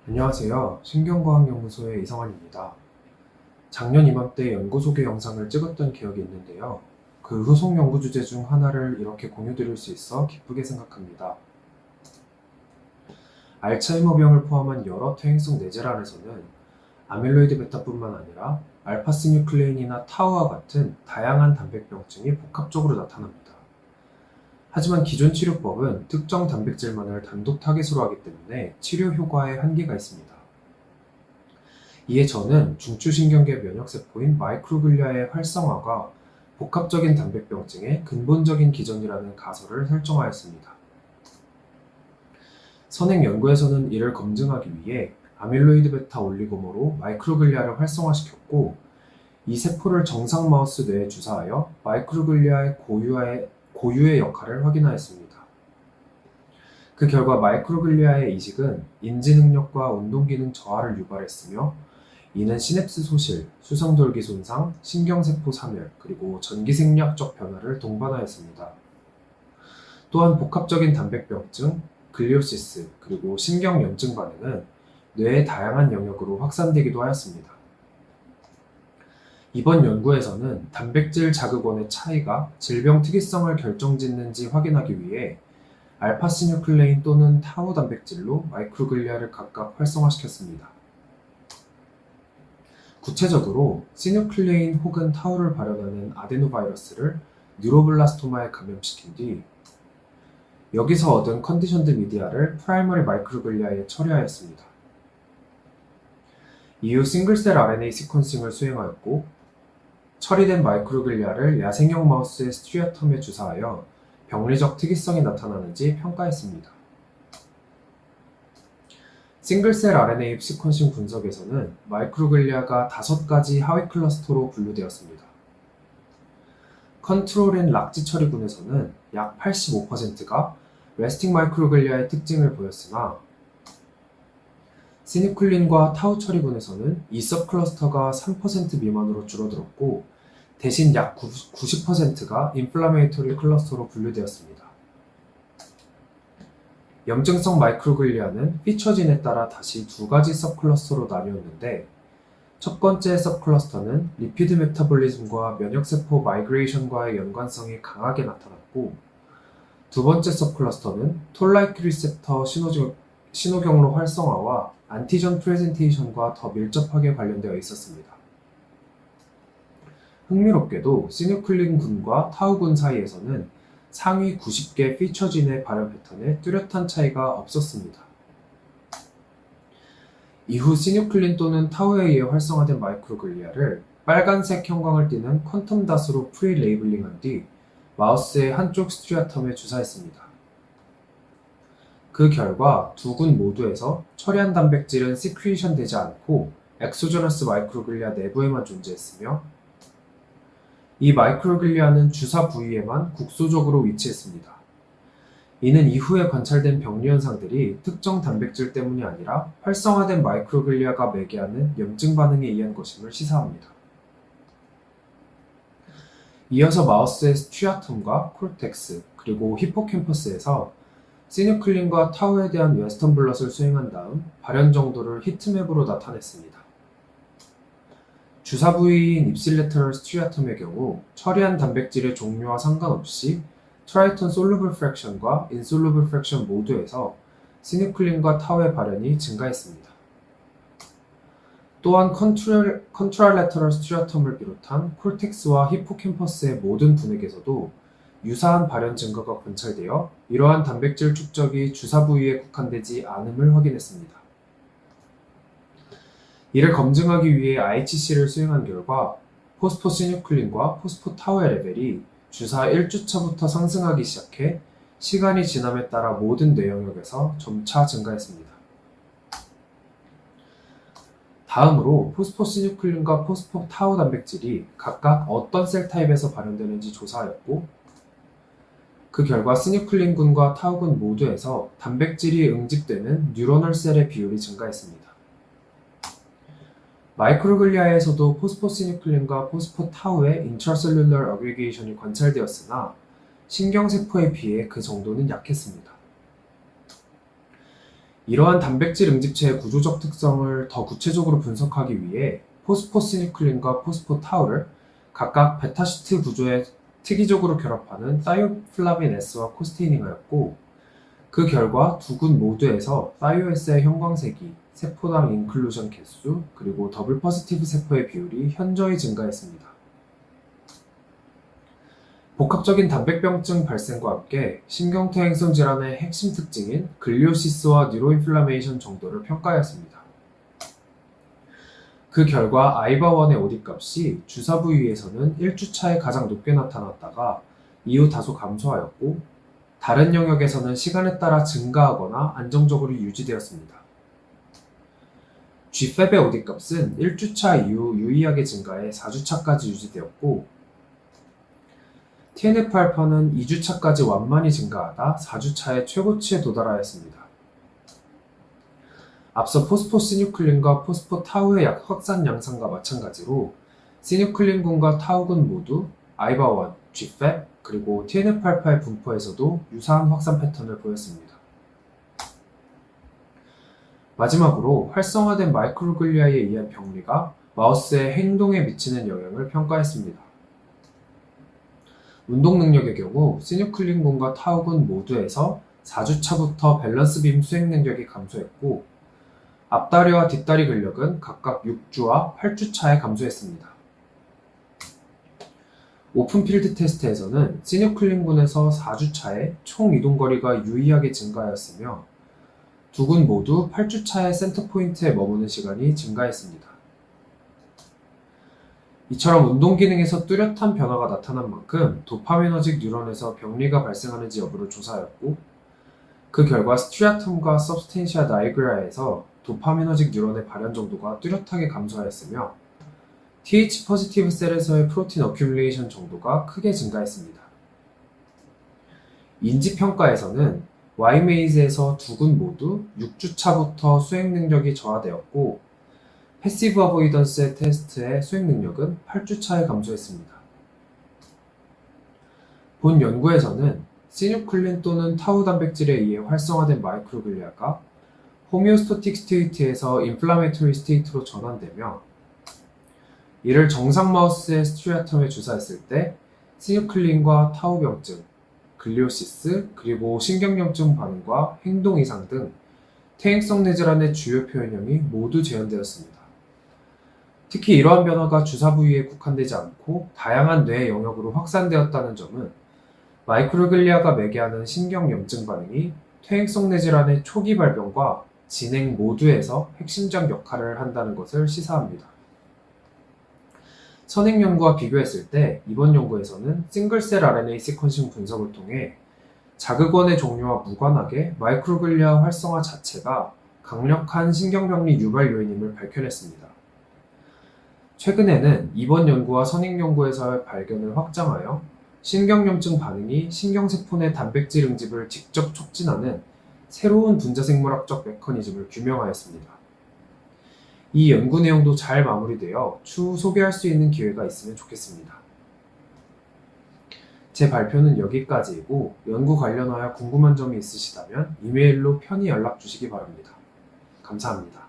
안녕하세요. 신경과학연구소의 이성환입니다. 작년 이맘때 연구 소개 영상을 찍었던 기억이 있는데요. 그 후속 연구 주제 중 하나를 이렇게 공유드릴 수 있어 기쁘게 생각합니다. 알츠하이머병을 포함한 여러 퇴행성 뇌질환에서는 아밀로이드 베타뿐만 아니라 알파시뉴클레인이나 타우와 같은 다양한 단백병증이 복합적으로 나타납니다. 하지만 기존 치료법은 특정 단백질만을 단독 타깃으로 하기 때문에 치료 효과에 한계가 있습니다. 이에 저는 중추신경계 면역세포인 마이크로글리아의 활성화가 복합적인 단백병증의 근본적인 기전이라는 가설을 설정하였습니다. 선행 연구에서는 이를 검증하기 위해 아밀로이드 베타 올리고모로 마이크로글리아를 활성화시켰고, 이 세포를 정상 마우스 뇌에 주사하여 마이크로글리아의 고유의 역할을 확인하였습니다. 그 결과 마이크로글리아의 이식은 인지 능력과 운동 기능 저하를 유발했으며, 이는 시냅스 소실, 수성돌기 손상, 신경세포 사멸, 그리고 전기생리학적 변화를 동반하였습니다. 또한 복합적인 단백병증, 글리오시스, 그리고 신경염증 반응은 뇌의 다양한 영역으로 확산되기도 하였습니다. 이번 연구에서는 단백질 자극원의 차이가 질병 특이성을 결정짓는지 확인하기 위해 알파시뉴클레인 또는 타우 단백질로 마이크로글리아를 각각 활성화시켰습니다. 구체적으로 시뉴클레인 혹은 타우를 발현하는 아데노바이러스를 뉴로블라스토마에 감염시킨 뒤 여기서 얻은 컨디션드 미디아를 프라이머리 마이크로글리아에 처리하였습니다. 이후 싱글셀 RNA 시퀀싱을 수행하였고, 처리된 마이크로글리아를 야생형 마우스의 스트리아텀에 주사하여 병리적 특이성이 나타나는지 평가했습니다. 싱글셀 RNA 시퀀싱 분석에서는 마이크로글리아가 5가지 하위 클러스터로 분류되었습니다. 컨트롤 앤 락지 처리군에서는 약 85%가 레스팅 마이크로글리아의 특징을 보였으나, 시뉴클린과 타우 처리군에서는 이 서클러스터가 3% 미만으로 줄어들었고, 대신 약 90%가 인플라메이토리 클러스터로 분류되었습니다. 염증성 마이크로글리아는 피처진에 따라 다시 2가지 서클러스터로 나뉘었는데, 첫 번째 서클러스터는 리피드 메타볼리즘과 면역세포 마이그레이션과의 연관성이 강하게 나타났고, 두 번째 서클러스터는 톨라이크 리셉터 신호경로 활성화와 안티전 프레젠테이션과 더 밀접하게 관련되어 있었습니다. 흥미롭게도 시뉴클린군과 타우군 사이에서는 상위 90개 피처진의 발현 패턴에 뚜렷한 차이가 없었습니다. 이후 시뉴클린 또는 타우에 의해 활성화된 마이크로글리아를 빨간색 형광을 띠는 퀀텀 닷으로 프리 레이블링한 뒤 마우스의 한쪽 스트리아텀에 주사했습니다. 그 결과 두 군 모두에서 처리한 단백질은 시크리션 되지 않고 엑소저너스 마이크로글리아 내부에만 존재했으며, 이 마이크로글리아는 주사 부위에만 국소적으로 위치했습니다. 이는 이후에 관찰된 병리 현상들이 특정 단백질 때문이 아니라 활성화된 마이크로글리아가 매개하는 염증 반응에 의한 것임을 시사합니다. 이어서 마우스의 스트리아텀과 콜텍스, 그리고 히포캠퍼스에서 시뉴클린과 타우에 대한 웨스턴 블럿을 수행한 다음 발현 정도를 히트맵으로 나타냈습니다. 주사 부위인 입실레터럴 스트리아텀의 경우 처리한 단백질의 종류와 상관없이 트라이톤 솔루블 프랙션과 인솔루블 프랙션 모두에서 시뉴클린과 타우의 발현이 증가했습니다. 또한 컨트랄레터럴 스트리아텀을 비롯한 콜텍스와 히포캠퍼스의 모든 분액에서도 유사한 발현 증거가 관찰되어 이러한 단백질 축적이 주사 부위에 국한되지 않음을 확인했습니다. 이를 검증하기 위해 IHC를 수행한 결과 포스포시뉴클린과 포스포타우의 레벨이 주사 1주차부터 상승하기 시작해 시간이 지남에 따라 모든 뇌 영역에서 점차 증가했습니다. 다음으로 포스포시뉴클린과 포스포타우 단백질이 각각 어떤 셀 타입에서 발현되는지 조사하였고, 그 결과 시뉴클린군과 타우군 모두에서 단백질이 응집되는 뉴로널 셀의 비율이 증가했습니다. 마이크로글리아에서도 포스포시뉴클린과 포스포타우의 인트라셀룰러 어그리게이션이 관찰되었으나 신경세포에 비해 그 정도는 약했습니다. 이러한 단백질 응집체의 구조적 특성을 더 구체적으로 분석하기 위해 포스포시니클린과 포스포타우를 각각 베타시트 구조에 특이적으로 결합하는 사이오플라빈 S와 코스테이닝하였고, 그 결과 두 군 모두에서 사이오-S의 형광색이, 세포당 인클루전 개수, 그리고 더블 포지티브 세포의 비율이 현저히 증가했습니다. 복합적인 단백병증 발생과 함께 신경퇴행성 질환의 핵심 특징인 글리오시스와 뉴로인플라메이션 정도를 평가하였습니다. 그 결과 아이바1의 OD 값이 주사 부위에서는 1주차에 가장 높게 나타났다가 이후 다소 감소하였고, 다른 영역에서는 시간에 따라 증가하거나 안정적으로 유지되었습니다. GFAP의 OD 값은 1주차 이후 유의하게 증가해 4주차까지 유지되었고, TNF-알파는 2주차까지 완만히 증가하다 4주차의 최고치에 도달하였습니다. 앞서 포스포시뉴클린과 포스포타우의 확산 양상과 마찬가지로 시뉴클린군과 타우군 모두 아이바1, GFAP, 그리고 TNF-알파의 분포에서도 유사한 확산 패턴을 보였습니다. 마지막으로 활성화된 마이크로글리아에 의한 병리가 마우스의 행동에 미치는 영향을 평가했습니다. 운동 능력의 경우 시뉴클린군과 타우군 모두에서 4주차부터 밸런스 빔 수행 능력이 감소했고, 앞다리와 뒷다리 근력은 각각 6주와 8주차에 감소했습니다. 오픈필드 테스트에서는 시뉴클린군에서 4주차에 총 이동거리가 유의하게 증가하였으며, 두 군 모두 8주차의 센터포인트에 머무는 시간이 증가했습니다. 이처럼 운동 기능에서 뚜렷한 변화가 나타난 만큼 도파미너직 뉴런에서 병리가 발생하는지 여부를 조사하였고, 그 결과 스트리아툼과 서브스텐시아 나이그라에서 도파미너직 뉴런의 발현 정도가 뚜렷하게 감소하였으며, TH 포지티브 셀에서의 프로틴 어큐뮬레이션 정도가 크게 증가했습니다. 인지평가에서는 Y메이즈에서 두 군 모두 6주차부터 수행 능력이 저하되었고, 패시브 어보이던스 테스트의 수행 능력은 8주차에 감소했습니다. 본 연구에서는 시뉴클린 또는 타우 단백질에 의해 활성화된 마이크로글리아가 호미오스토틱 스테이트에서 인플라메토리 스테이트로 전환되며, 이를 정상 마우스의 스트리아텀에 주사했을 때 시뉴클린과 타우 병증, 글리오시스, 그리고 신경염증 반응과 행동 이상 등 퇴행성 뇌질환의 주요 표현형이 모두 재현되었습니다. 특히 이러한 변화가 주사 부위에 국한되지 않고 다양한 뇌 영역으로 확산되었다는 점은 마이크로글리아가 매개하는 신경염증 반응이 퇴행성 뇌질환의 초기 발병과 진행 모두에서 핵심적 역할을 한다는 것을 시사합니다. 선행 연구와 비교했을 때 이번 연구에서는 싱글셀 RNA 시퀀싱 분석을 통해 자극원의 종류와 무관하게 마이크로글리아 활성화 자체가 강력한 신경병리 유발 요인임을 밝혀냈습니다. 최근에는 이번 연구와 선행 연구에서의 발견을 확장하여 신경염증 반응이 신경세포 내 단백질 응집을 직접 촉진하는 새로운 분자생물학적 메커니즘을 규명하였습니다. 이 연구 내용도 잘 마무리되어 추후 소개할 수 있는 기회가 있으면 좋겠습니다. 제 발표는 여기까지이고, 연구 관련하여 궁금한 점이 있으시다면 이메일로 편히 연락 주시기 바랍니다. 감사합니다.